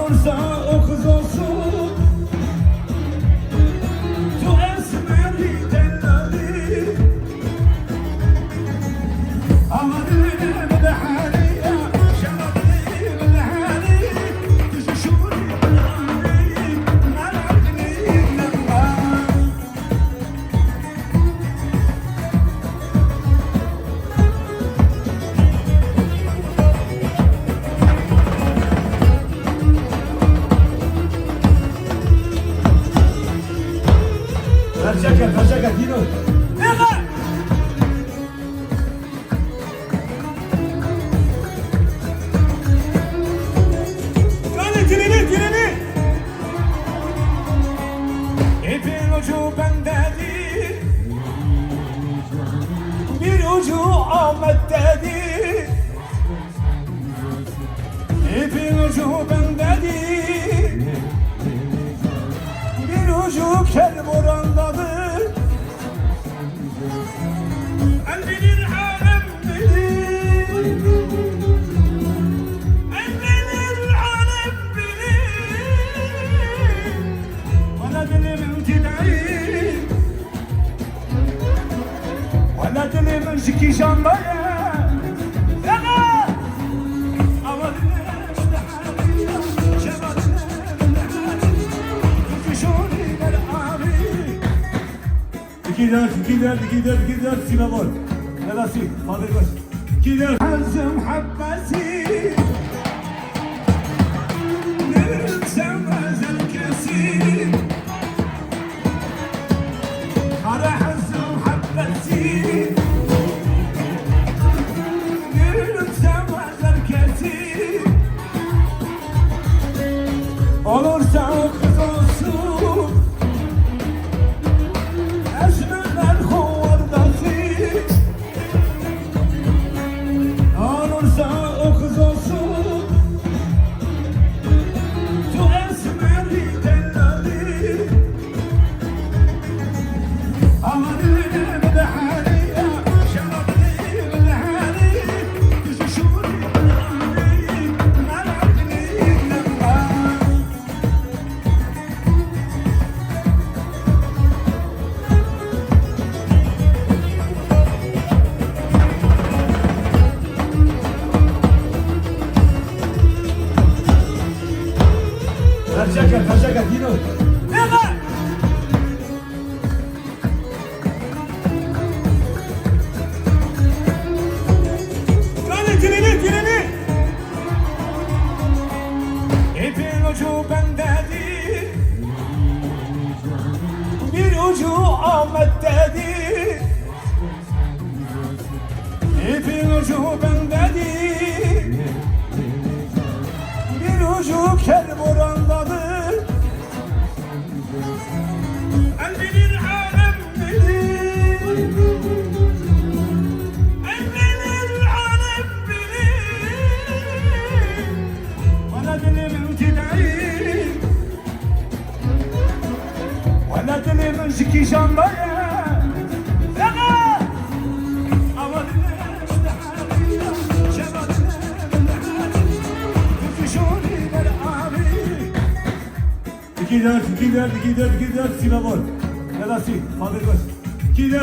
Olursa o kız olsun, tu esmeri tellali, amadım lehali, şamadım lehali, düşüşuri lehali, narakli lehali. Vercaka, Dino. Nega! Hadi treni! İpin ucu bendedir, bir ucu Ahmet'tedir. İpin ucu bendedir, bir ucu Kerboran'dadır. El bilir alem bilir, el bilir alem bilir. Bana dilimin tidayı, bana dilimin zikişanları. Gider sinema. Neresi? Hadi baş. Gider. Hazım habbesi. Gönlüm sevmez herkesi. Kara hazım habbesi. Gönlüm sevmez herkesi. Olursa o kız olsun, esmerler hovardası. Olursa o kız olsun, tu esmeri tellali, amadım lehali, şamadım lehali, düşüşuri lehali, narakli lehali. Vercaka, Dino. Nega! Hadi treni! İpin ucu bendedir, bir ucu Ahmet'tedir. İpin ucu bendedir, bir ucu Kerboran'dadır. El bilir alem bilir, el bilir alem bilir. Bana dilimin tidayı, bana dilimin zikişanları. Gider sinema. Neresi? Hadi baş. Gider.